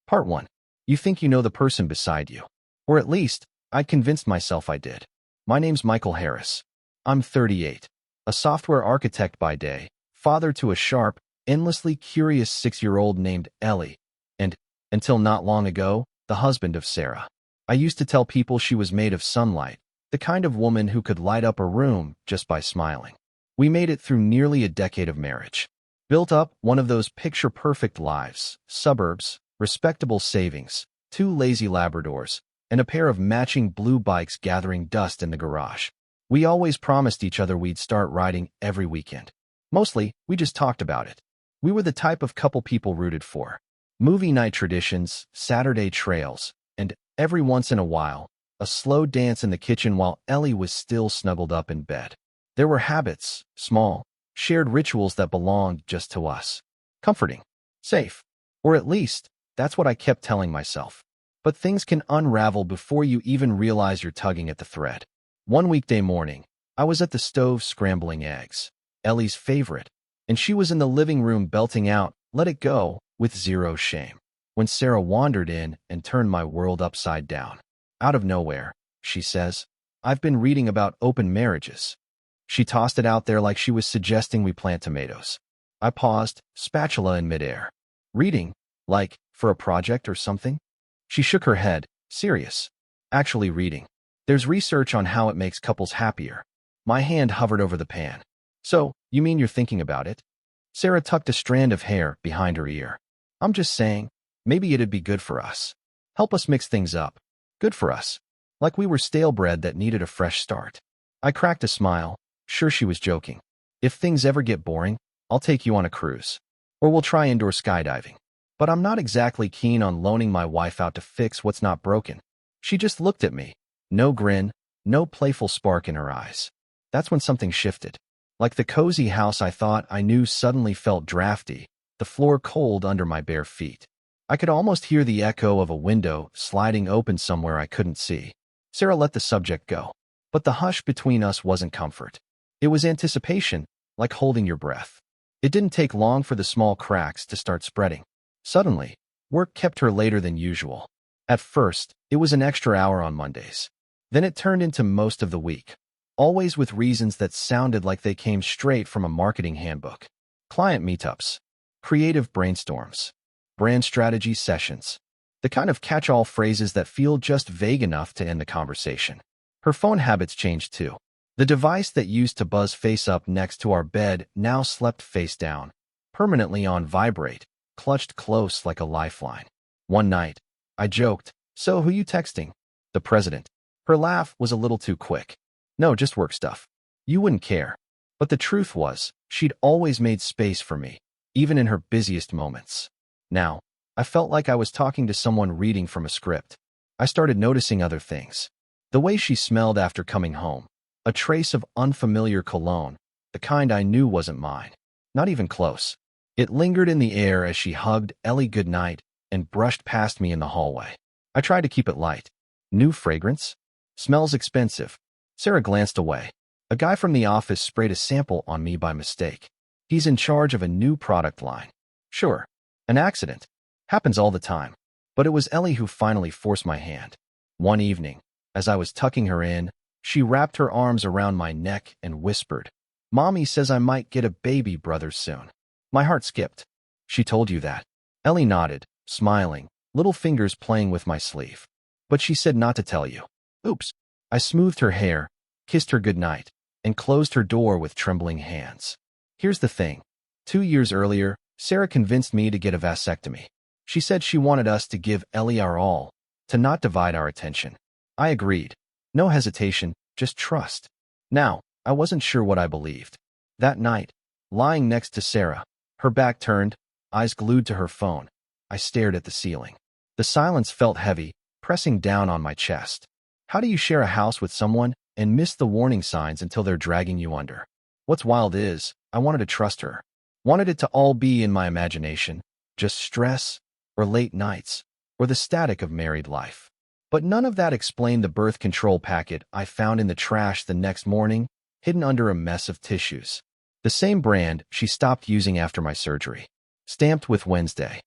Part 1. You think you know the person beside you. Or at least, I convinced myself I did. My name's Michael Harris. I'm 38. A software architect by day, father to a sharp, endlessly curious 6-year-old named Ellie, and, until not long ago, the husband of Sarah. I used to tell people she was made of sunlight, the kind of woman who could light up a room just by smiling. We made it through nearly a decade of marriage. Built up one of those picture-perfect lives, suburbs, respectable savings, 2 lazy Labradors, and a pair of matching blue bikes gathering dust in the garage. We always promised each other we'd start riding every weekend. Mostly, we just talked about it. We were the type of couple people rooted for. Movie night traditions, Saturday trails, and, every once in a while, a slow dance in the kitchen while Ellie was still snuggled up in bed. There were habits, small, shared rituals that belonged just to us. Comforting. Safe. Or at least, that's what I kept telling myself. But things can unravel before you even realize you're tugging at the thread. One weekday morning, I was at the stove scrambling eggs, Ellie's favorite, and she was in the living room belting out, "Let it go," with zero shame. When Sarah wandered in and turned my world upside down. Out of nowhere, she says, "I've been reading about open marriages." She tossed it out there like she was suggesting we plant tomatoes. I paused, spatula in midair. Reading? Like, for a project or something? She shook her head, serious. Actually reading. There's research on how it makes couples happier. My hand hovered over the pan. So, you mean you're thinking about it? Sarah tucked a strand of hair behind her ear. I'm just saying, maybe it'd be good for us. Help us mix things up. Good for us. Like we were stale bread that needed a fresh start. I cracked a smile, sure she was joking. If things ever get boring, I'll take you on a cruise. Or we'll try indoor skydiving. But I'm not exactly keen on loaning my wife out to fix what's not broken. She just looked at me. No grin, no playful spark in her eyes. That's when something shifted. Like the cozy house I thought I knew suddenly felt drafty, the floor cold under my bare feet. I could almost hear the echo of a window sliding open somewhere I couldn't see. Sarah let the subject go. But the hush between us wasn't comfort. It was anticipation, like holding your breath. It didn't take long for the small cracks to start spreading. Suddenly, work kept her later than usual. At first, it was an extra hour on Mondays. Then it turned into most of the week. Always with reasons that sounded like they came straight from a marketing handbook. Client meetups. Creative brainstorms. Brand strategy sessions. The kind of catch-all phrases that feel just vague enough to end the conversation. Her phone habits changed too. The device that used to buzz face up next to our bed now slept face down, permanently on vibrate, clutched close like a lifeline. One night, I joked, "So who you texting?" "The president." Her laugh was a little too quick. "No, just work stuff. You wouldn't care." But the truth was, she'd always made space for me, even in her busiest moments. Now, I felt like I was talking to someone reading from a script. I started noticing other things. The way she smelled after coming home. A trace of unfamiliar cologne, the kind I knew wasn't mine. Not even close. It lingered in the air as she hugged Ellie goodnight and brushed past me in the hallway. I tried to keep it light. New fragrance? Smells expensive. Sarah glanced away. A guy from the office sprayed a sample on me by mistake. He's in charge of a new product line. Sure, an accident. Happens all the time. But it was Ellie who finally forced my hand. One evening, as I was tucking her in, she wrapped her arms around my neck and whispered, "Mommy says I might get a baby brother soon." My heart skipped. "She told you that?" Ellie nodded, smiling, little fingers playing with my sleeve. "But she said not to tell you." Oops. I smoothed her hair, kissed her goodnight, and closed her door with trembling hands. Here's the thing. 2 years earlier, Sarah convinced me to get a vasectomy. She said she wanted us to give Ellie our all, to not divide our attention. I agreed. No hesitation, just trust. Now, I wasn't sure what I believed. That night, lying next to Sarah, her back turned, eyes glued to her phone, I stared at the ceiling. The silence felt heavy, pressing down on my chest. How do you share a house with someone and miss the warning signs until they're dragging you under? What's wild is, I wanted to trust her. Wanted it to all be in my imagination, just stress, or late nights, or the static of married life. But none of that explained the birth control packet I found in the trash the next morning, hidden under a mess of tissues. The same brand she stopped using after my surgery. Stamped with Wednesday.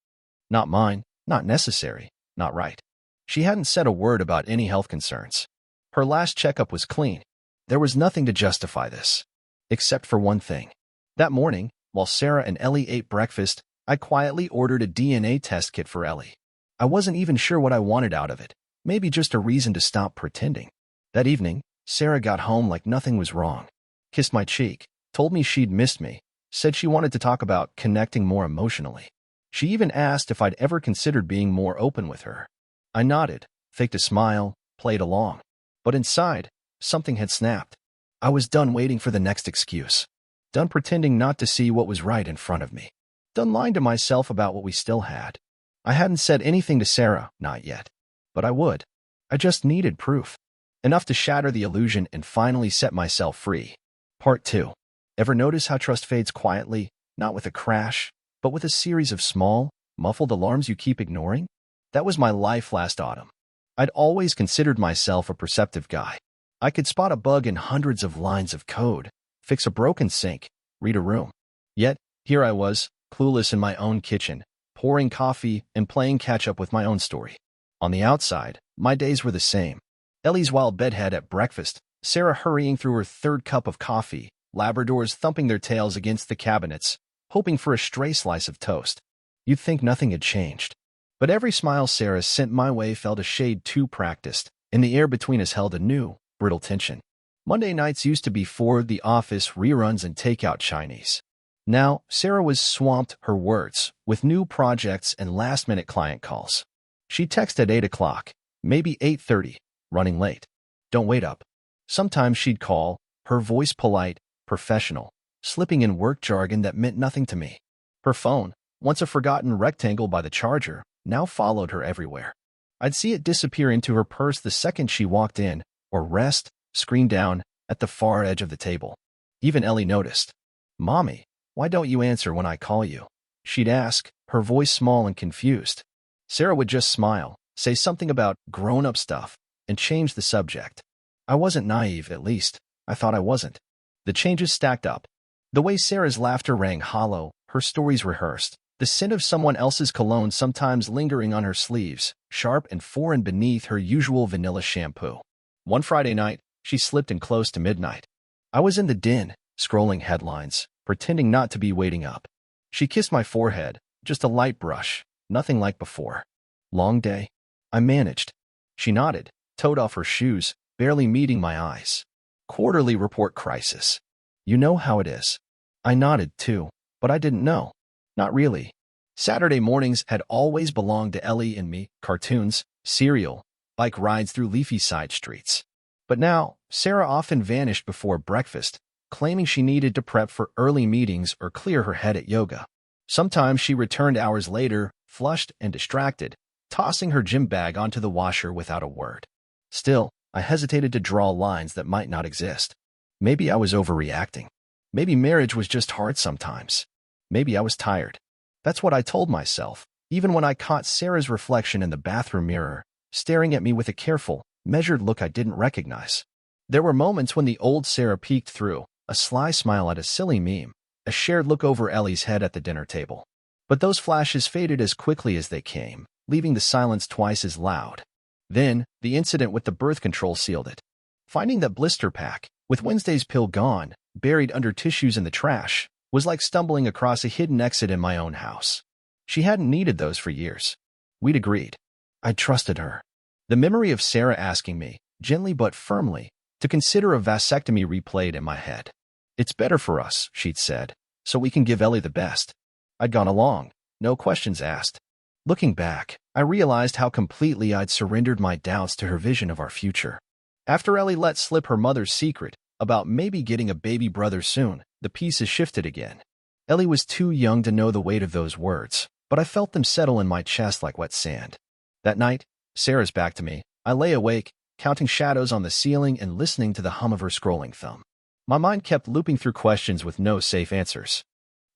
Not mine, Not necessary, not right. She hadn't said a word about any health concerns. Her last checkup was clean. There was nothing to justify this. Except for one thing. That morning, while Sarah and Ellie ate breakfast, I quietly ordered a DNA test kit for Ellie. I wasn't even sure what I wanted out of it. Maybe just a reason to stop pretending. That evening, Sarah got home like nothing was wrong. Kissed my cheek, told me she'd missed me, said she wanted to talk about connecting more emotionally. She even asked if I'd ever considered being more open with her. I nodded, faked a smile, played along. But inside, something had snapped. I was done waiting for the next excuse. Done pretending not to see what was right in front of me. Done lying to myself about what we still had. I hadn't said anything to Sarah, not yet. But I would. I just needed proof. Enough to shatter the illusion and finally set myself free. Part 2. Ever notice how trust fades quietly, not with a crash, but with a series of small, muffled alarms you keep ignoring? That was my life last autumn. I'd always considered myself a perceptive guy. I could spot a bug in hundreds of lines of code, fix a broken sink, read a room. Yet, here I was, clueless in my own kitchen, pouring coffee and playing catch-up with my own story. On the outside, my days were the same. Ellie's wild bedhead at breakfast, Sarah hurrying through her third cup of coffee, Labradors thumping their tails against the cabinets, hoping for a stray slice of toast. You'd think nothing had changed. But every smile Sarah sent my way felt a shade too practiced, and the air between us held a new, brittle tension. Monday nights used to be for the office reruns and takeout Chinese. Now, Sarah was swamped, her words, with new projects and last-minute client calls. She'd text at 8 o'clock, maybe 8:30, running late. Don't wait up. Sometimes she'd call, her voice polite, professional, slipping in work jargon that meant nothing to me. Her phone, once a forgotten rectangle by the charger, now followed her everywhere. I'd see it disappear into her purse the second she walked in, or rest, screen down, at the far edge of the table. Even Ellie noticed. "Mommy, why don't you answer when I call you?" She'd ask, her voice small and confused. Sarah would just smile, say something about grown-up stuff, and change the subject. I wasn't naive, at least. I thought I wasn't. The changes stacked up. The way Sarah's laughter rang hollow, her stories rehearsed, the scent of someone else's cologne sometimes lingering on her sleeves, sharp and foreign beneath her usual vanilla shampoo. One Friday night, she slipped in close to midnight. I was in the den, scrolling headlines, pretending not to be waiting up. She kissed my forehead, just a light brush, nothing like before. Long day? I managed. She nodded, toed off her shoes, barely meeting my eyes. Quarterly report crisis. You know how it is. I nodded, too, but I didn't know. Not really. Saturday mornings had always belonged to Ellie and me, cartoons, cereal, bike rides through leafy side streets. But now, Sarah often vanished before breakfast, claiming she needed to prep for early meetings or clear her head at yoga. Sometimes she returned hours later, flushed and distracted, tossing her gym bag onto the washer without a word. Still, I hesitated to draw lines that might not exist. Maybe I was overreacting. Maybe marriage was just hard sometimes. Maybe I was tired. That's what I told myself, even when I caught Sarah's reflection in the bathroom mirror, staring at me with a careful, measured look I didn't recognize. There were moments when the old Sarah peeked through, a sly smile at a silly meme, a shared look over Ellie's head at the dinner table. But those flashes faded as quickly as they came, leaving the silence twice as loud. Then, the incident with the birth control sealed it. Finding that blister pack, with Wednesday's pill gone, buried under tissues in the trash, was like stumbling across a hidden exit in my own house. She hadn't needed those for years. We'd agreed. I trusted her. The memory of Sarah asking me, gently but firmly, to consider a vasectomy replayed in my head. "It's better for us," she'd said, "so we can give Ellie the best." I'd gone along, no questions asked. Looking back, I realized how completely I'd surrendered my doubts to her vision of our future. After Ellie let slip her mother's secret about maybe getting a baby brother soon, the pieces shifted again. Ellie was too young to know the weight of those words, but I felt them settle in my chest like wet sand. That night, Sarah's back to me. I lay awake, counting shadows on the ceiling and listening to the hum of her scrolling thumb. My mind kept looping through questions with no safe answers.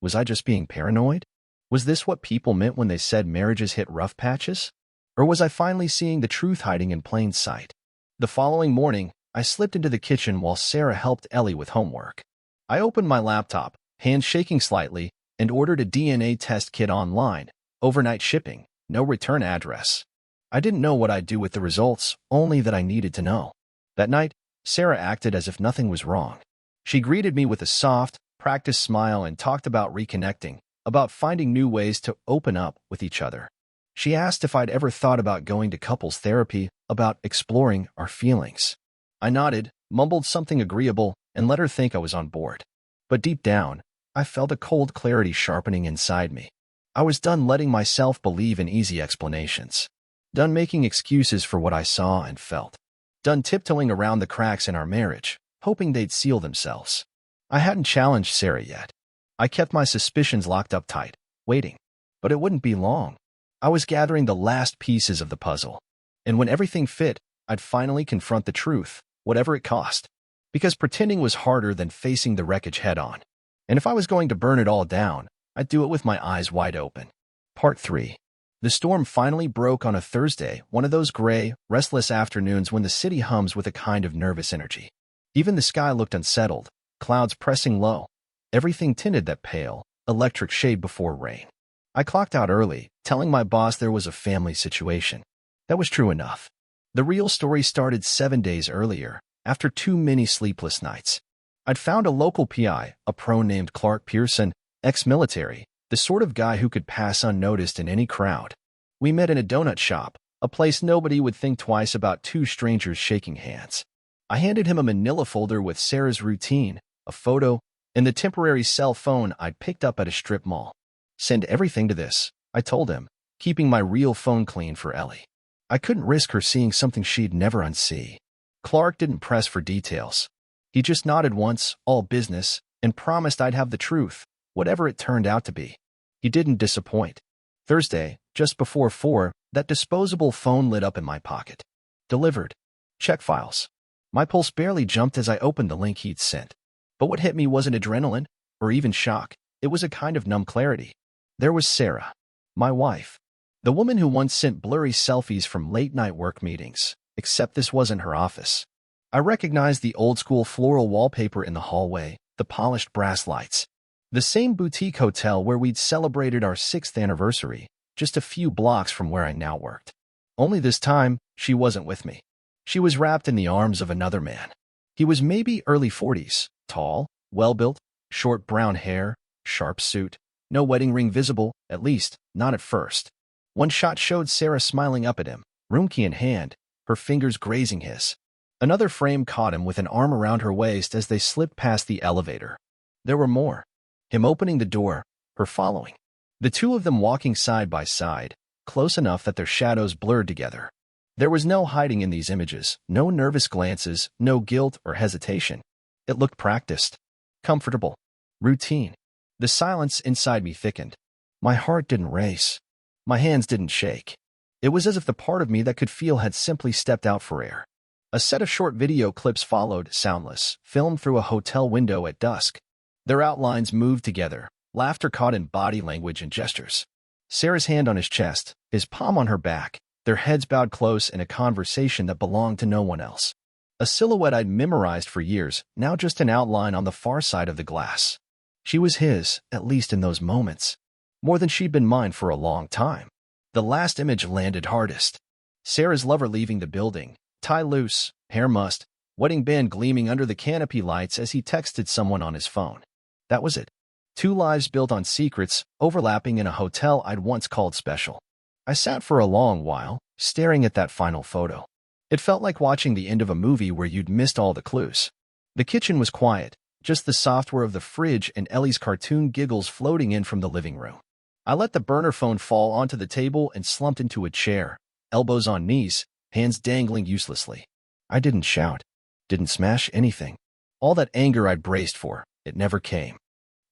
Was I just being paranoid? Was this what people meant when they said marriages hit rough patches? Or was I finally seeing the truth hiding in plain sight? The following morning, I slipped into the kitchen while Sarah helped Ellie with homework. I opened my laptop, hands shaking slightly, and ordered a DNA test kit online, overnight shipping, no return address. I didn't know what I'd do with the results, only that I needed to know. That night, Sarah acted as if nothing was wrong. She greeted me with a soft, practiced smile and talked about reconnecting, about finding new ways to open up with each other. She asked if I'd ever thought about going to couples therapy, about exploring our feelings. I nodded, mumbled something agreeable, and let her think I was on board. But deep down, I felt a cold clarity sharpening inside me. I was done letting myself believe in easy explanations. Done making excuses for what I saw and felt. Done tiptoeing around the cracks in our marriage, hoping they'd seal themselves. I hadn't challenged Sarah yet. I kept my suspicions locked up tight, waiting. But it wouldn't be long. I was gathering the last pieces of the puzzle. And when everything fit, I'd finally confront the truth, whatever it cost. Because pretending was harder than facing the wreckage head-on. And if I was going to burn it all down, I'd do it with my eyes wide open. Part 3. The storm finally broke on a Thursday, one of those gray, restless afternoons when the city hums with a kind of nervous energy. Even the sky looked unsettled, clouds pressing low, everything tinted that pale, electric shade before rain. I clocked out early, telling my boss there was a family situation. That was true enough. The real story started 7 days earlier, after too many sleepless nights. I'd found a local PI, a pro named Clark Pearson, ex-military, the sort of guy who could pass unnoticed in any crowd. We met in a donut shop, a place nobody would think twice about two strangers shaking hands. I handed him a manila folder with Sarah's routine, a photo, and the temporary cell phone I'd picked up at a strip mall. Send everything to this, I told him, keeping my real phone clean for Ellie. I couldn't risk her seeing something she'd never unsee. Clark didn't press for details. He just nodded once, all business, and promised I'd have the truth, whatever it turned out to be. He didn't disappoint. Thursday, just before 4, that disposable phone lit up in my pocket. Delivered. Check files. My pulse barely jumped as I opened the link he'd sent. But what hit me wasn't adrenaline, or even shock. It was a kind of numb clarity. There was Sarah, my wife. The woman who once sent blurry selfies from late-night work meetings, except this wasn't her office. I recognized the old-school floral wallpaper in the hallway, the polished brass lights. The same boutique hotel where we'd celebrated our 6th anniversary, just a few blocks from where I now worked. Only this time, she wasn't with me. She was wrapped in the arms of another man. He was maybe early 40s, tall, well-built, short brown hair, sharp suit, no wedding ring visible, at least, not at first. One shot showed Sarah smiling up at him, room key in hand, her fingers grazing his. Another frame caught him with an arm around her waist as they slipped past the elevator. There were more. Him opening the door, her following. The two of them walking side by side, close enough that their shadows blurred together. There was no hiding in these images, no nervous glances, no guilt or hesitation. It looked practiced, comfortable, routine. The silence inside me thickened. My heart didn't race. My hands didn't shake. It was as if the part of me that could feel had simply stepped out for air. A set of short video clips followed, soundless, filmed through a hotel window at dusk. Their outlines moved together, laughter caught in body language and gestures. Sarah's hand on his chest, his palm on her back, their heads bowed close in a conversation that belonged to no one else. A silhouette I'd memorized for years, now just an outline on the far side of the glass. She was his, at least in those moments. More than she'd been mine for a long time. The last image landed hardest. Sarah's lover leaving the building, tie loose, hair mussed, wedding band gleaming under the canopy lights as he texted someone on his phone. That was it. 2 lives built on secrets, overlapping in a hotel I'd once called special. I sat for a long while, staring at that final photo. It felt like watching the end of a movie where you'd missed all the clues. The kitchen was quiet, just the software of the fridge and Ellie's cartoon giggles floating in from the living room. I let the burner phone fall onto the table and slumped into a chair, elbows on knees, hands dangling uselessly. I didn't shout, didn't smash anything. All that anger I'd braced for, it never came.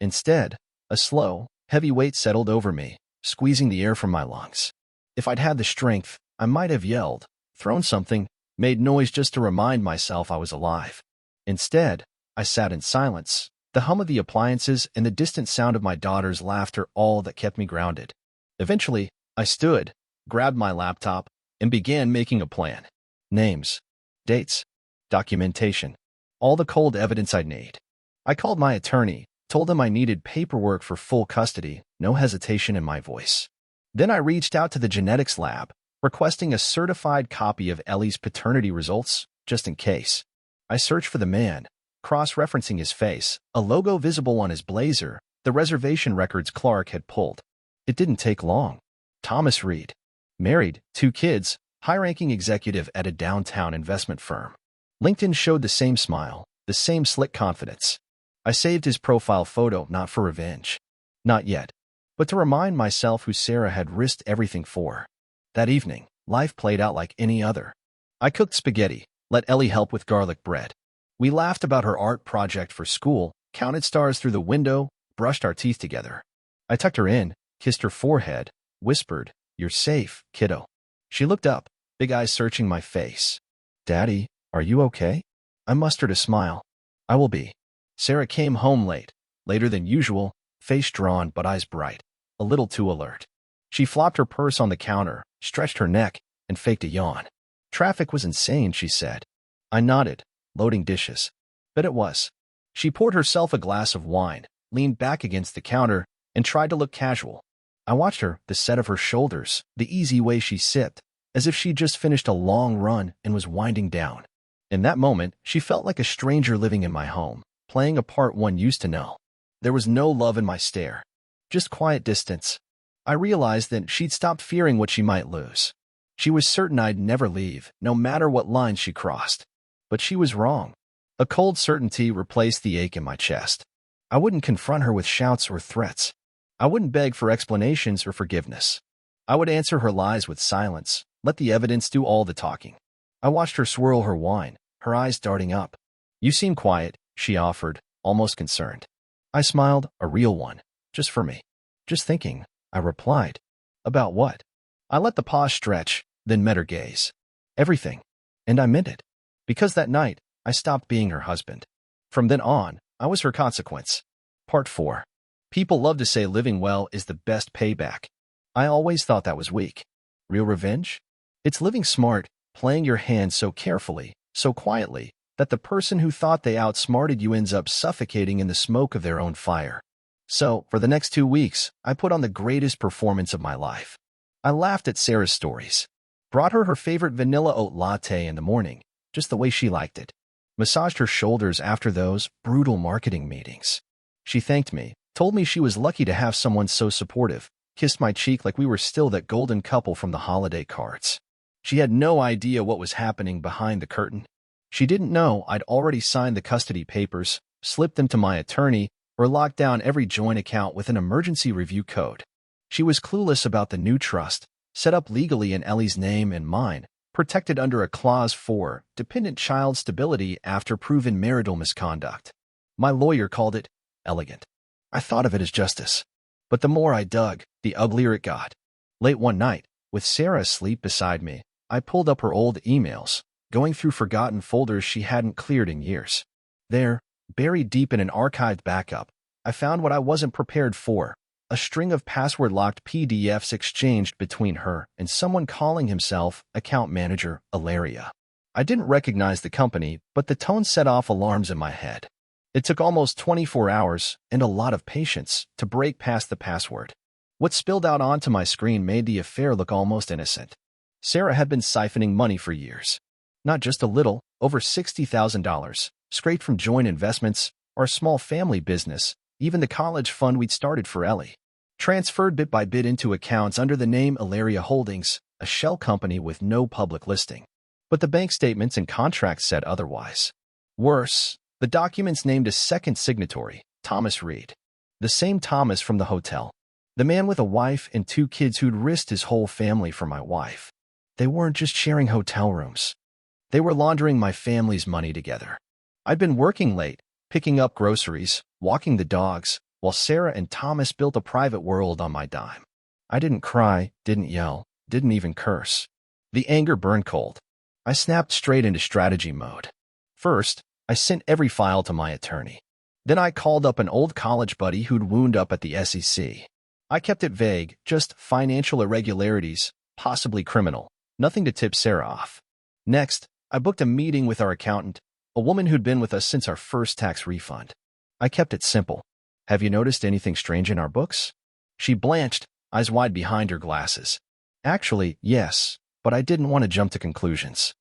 Instead, a slow, heavy weight settled over me, squeezing the air from my lungs. If I'd had the strength, I might have yelled, thrown something, made noise just to remind myself I was alive. Instead, I sat in silence, the hum of the appliances and the distant sound of my daughter's laughter all that kept me grounded. Eventually, I stood, grabbed my laptop, and began making a plan. Names, dates, documentation, all the cold evidence I'd need. I called my attorney, told him I needed paperwork for full custody, no hesitation in my voice. Then I reached out to the genetics lab, requesting a certified copy of Ellie's paternity results, just in case. I searched for the man, cross-referencing his face, a logo visible on his blazer, the reservation records Clark had pulled. It didn't take long. Thomas Reed. Married, 2 kids, high-ranking executive at a downtown investment firm. LinkedIn showed the same smile, the same slick confidence. I saved his profile photo not for revenge. Not yet. But to remind myself who Sarah had risked everything for. That evening, life played out like any other. I cooked spaghetti, let Ellie help with garlic bread. We laughed about her art project for school, counted stars through the window, brushed our teeth together. I tucked her in, kissed her forehead, whispered, "You're safe, kiddo." She looked up, big eyes searching my face. "Daddy, are you okay?" I mustered a smile. "I will be." Sarah came home late, later than usual, face drawn but eyes bright, a little too alert. She flopped her purse on the counter, stretched her neck, and faked a yawn. "Traffic was insane," she said. I nodded, loading dishes. But it was. She poured herself a glass of wine, leaned back against the counter, and tried to look casual. I watched her, the set of her shoulders, the easy way she sipped, as if she'd just finished a long run and was winding down. In that moment, she felt like a stranger living in my home, playing a part one used to know. There was no love in my stare, just quiet distance. I realized that she'd stopped fearing what she might lose. She was certain I'd never leave, no matter what lines she crossed. But she was wrong. A cold certainty replaced the ache in my chest. I wouldn't confront her with shouts or threats. I wouldn't beg for explanations or forgiveness. I would answer her lies with silence, let the evidence do all the talking. I watched her swirl her wine, her eyes darting up. "You seem quiet," she offered, almost concerned. I smiled, a real one, just for me. "Just thinking," I replied. "About what?" I let the pause stretch, then met her gaze. "Everything." And I meant it. Because that night, I stopped being her husband. From then on, I was her consequence. Part 4. People love to say living well is the best payback. I always thought that was weak. Real revenge? It's living smart, playing your hand so carefully, so quietly, that the person who thought they outsmarted you ends up suffocating in the smoke of their own fire. So, for the next 2 weeks, I put on the greatest performance of my life. I laughed at Sarah's stories. Brought her favorite vanilla oat latte in the morning, just the way she liked it. Massaged her shoulders after those brutal marketing meetings. She thanked me, told me she was lucky to have someone so supportive, kissed my cheek like we were still that golden couple from the holiday cards. She had no idea what was happening behind the curtain. She didn't know I'd already signed the custody papers, slipped them to my attorney, or locked down every joint account with an emergency review code. She was clueless about the new trust, set up legally in Ellie's name and mine, protected under a clause for dependent child stability after proven marital misconduct. My lawyer called it elegant. I thought of it as justice. But the more I dug, the uglier it got. Late one night, with Sarah asleep beside me, I pulled up her old emails, going through forgotten folders she hadn't cleared in years. There, buried deep in an archived backup, I found what I wasn't prepared for, a string of password-locked PDFs exchanged between her and someone calling himself Account Manager Ilaria. I didn't recognize the company, but the tone set off alarms in my head. It took almost 24 hours and a lot of patience to break past the password. What spilled out onto my screen made the affair look almost innocent. Sarah had been siphoning money for years. Not just a little, over $60,000, scraped from joint investments, our small family business, even the college fund we'd started for Ellie. Transferred bit by bit into accounts under the name Ilaria Holdings, a shell company with no public listing. But the bank statements and contracts said otherwise. Worse, the documents named a second signatory, Thomas Reed. The same Thomas from the hotel. The man with a wife and 2 kids who'd risked his whole family for my wife. They weren't just sharing hotel rooms. They were laundering my family's money together. I'd been working late, picking up groceries, walking the dogs, while Sarah and Thomas built a private world on my dime. I didn't cry, didn't yell, didn't even curse. The anger burned cold. I snapped straight into strategy mode. First, I sent every file to my attorney. Then I called up an old college buddy who'd wound up at the SEC. I kept it vague, just financial irregularities, possibly criminal, nothing to tip Sarah off. Next, I booked a meeting with our accountant, a woman who'd been with us since our first tax refund. I kept it simple. "Have you noticed anything strange in our books?" She blanched, eyes wide behind her glasses. Actually, yes, but I didn't want to jump to conclusions.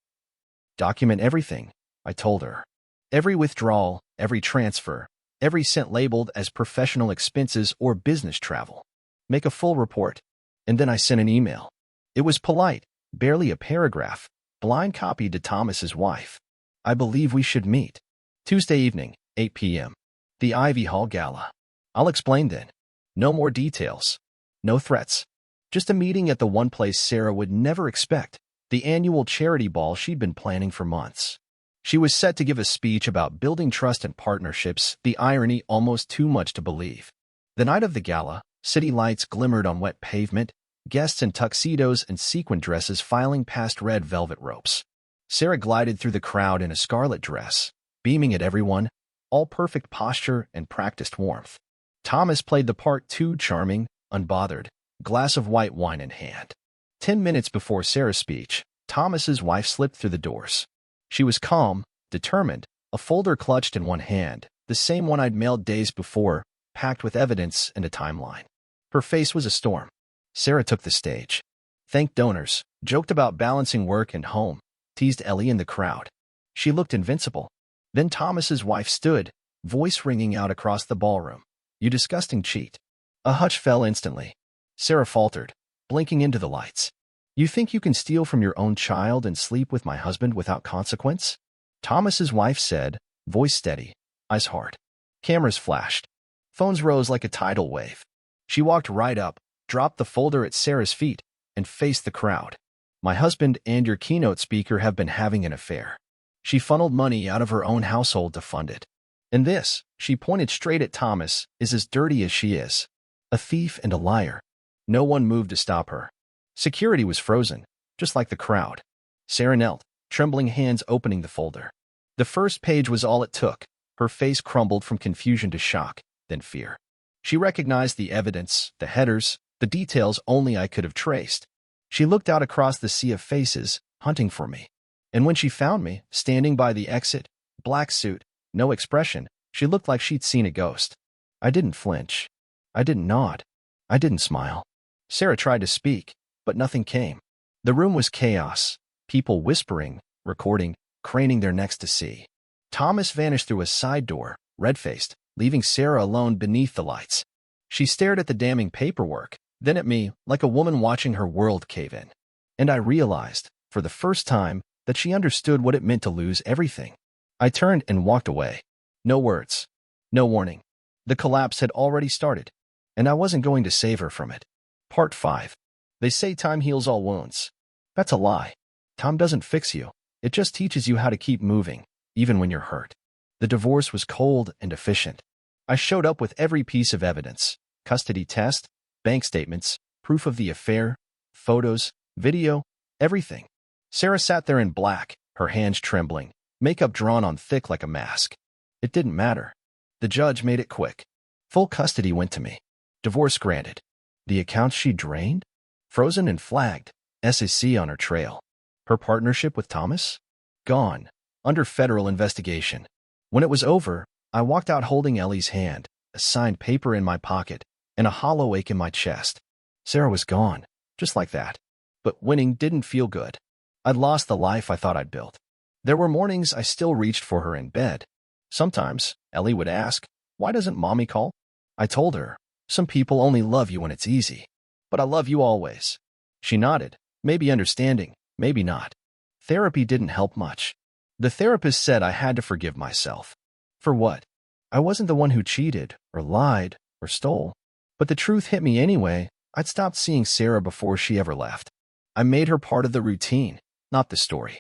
Document everything, I told her. Every withdrawal, every transfer, every cent labeled as professional expenses or business travel. Make a full report. And then I sent an email. It was polite, barely a paragraph, blind copied to Thomas's wife. I believe we should meet. Tuesday evening, 8 p.m. The Ivy Hall Gala. I'll explain then. No more details. No threats. Just a meeting at the one place Sarah would never expect, the annual charity ball she'd been planning for months. She was set to give a speech about building trust and partnerships, the irony almost too much to believe. The night of the gala, city lights glimmered on wet pavement, guests in tuxedos and sequin dresses filing past red velvet ropes. Sarah glided through the crowd in a scarlet dress, beaming at everyone, all perfect posture and practiced warmth. Thomas played the part too, charming, unbothered, glass of white wine in hand. 10 minutes before Sarah's speech, Thomas's wife slipped through the doors. She was calm, determined, a folder clutched in one hand, the same one I'd mailed days before, packed with evidence and a timeline. Her face was a storm. Sarah took the stage. Thanked donors, joked about balancing work and home, teased Ellie in the crowd. She looked invincible. Then Thomas's wife stood, voice ringing out across the ballroom. "You disgusting cheat." A hush fell instantly. Sarah faltered, blinking into the lights. "You think you can steal from your own child and sleep with my husband without consequence?" Thomas's wife said, voice steady, eyes hard. Cameras flashed. Phones rose like a tidal wave. She walked right up, dropped the folder at Sarah's feet, and faced the crowd. "My husband and your keynote speaker have been having an affair. She funneled money out of her own household to fund it. And this," she pointed straight at Thomas, "is as dirty as she is. A thief and a liar." No one moved to stop her. Security was frozen, just like the crowd. Sarah knelt, trembling hands opening the folder. The first page was all it took. Her face crumbled from confusion to shock, then fear. She recognized the evidence, the headers, the details only I could have traced. She looked out across the sea of faces, hunting for me. And when she found me, standing by the exit, black suit, no expression, she looked like she'd seen a ghost. I didn't flinch. I didn't nod. I didn't smile. Sarah tried to speak, but nothing came. The room was chaos, people whispering, recording, craning their necks to see. Thomas vanished through a side door, red-faced, leaving Sarah alone beneath the lights. She stared at the damning paperwork, then at me, like a woman watching her world cave in. And I realized, for the first time, that she understood what it meant to lose everything. I turned and walked away. No words. No warning. The collapse had already started, and I wasn't going to save her from it. Part 5. They say time heals all wounds. That's a lie. Time doesn't fix you. It just teaches you how to keep moving, even when you're hurt. The divorce was cold and efficient. I showed up with every piece of evidence: custody test, bank statements, proof of the affair, photos, video, everything. Sarah sat there in black, her hands trembling, makeup drawn on thick like a mask. It didn't matter. The judge made it quick. Full custody went to me. Divorce granted. The accounts she drained? Frozen and flagged. SEC on her trail. Her partnership with Thomas? Gone. Under federal investigation. When it was over, I walked out holding Ellie's hand, a signed paper in my pocket, and a hollow ache in my chest. Sarah was gone, just like that. But winning didn't feel good. I'd lost the life I thought I'd built. There were mornings I still reached for her in bed. Sometimes, Ellie would ask, "Why doesn't Mommy call?" I told her, "Some people only love you when it's easy. But I love you always." She nodded, maybe understanding, maybe not. Therapy didn't help much. The therapist said I had to forgive myself. For what? I wasn't the one who cheated, or lied, or stole. But the truth hit me anyway. I'd stopped seeing Sarah before she ever left. I made her part of the routine, not the story.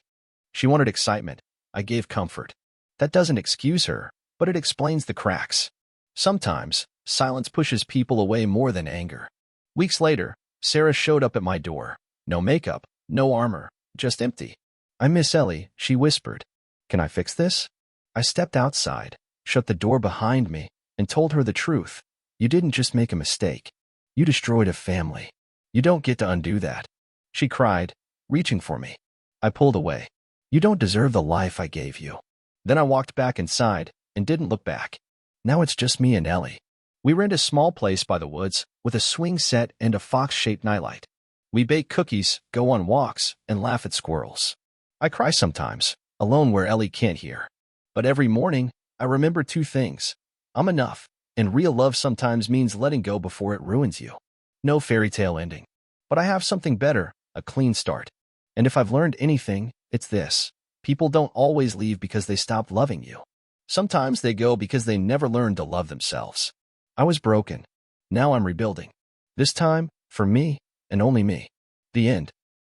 She wanted excitement. I gave comfort. That doesn't excuse her, but it explains the cracks. Sometimes, silence pushes people away more than anger. Weeks later, Sarah showed up at my door. No makeup, no armor, just empty. "I miss Ellie," she whispered. "Can I fix this?" I stepped outside, shut the door behind me, and told her the truth. "You didn't just make a mistake. You destroyed a family. You don't get to undo that." She cried, reaching for me. I pulled away. "You don't deserve the life I gave you." Then I walked back inside and didn't look back. Now it's just me and Ellie. We rent a small place by the woods with a swing set and a fox-shaped nightlight. We bake cookies, go on walks, and laugh at squirrels. I cry sometimes, alone where Ellie can't hear. But every morning, I remember two things. I'm enough, and real love sometimes means letting go before it ruins you. No fairy tale ending. But I have something better, a clean start. And if I've learned anything, it's this. People don't always leave because they stopped loving you. Sometimes they go because they never learned to love themselves. I was broken. Now I'm rebuilding. This time, for me, and only me. The end.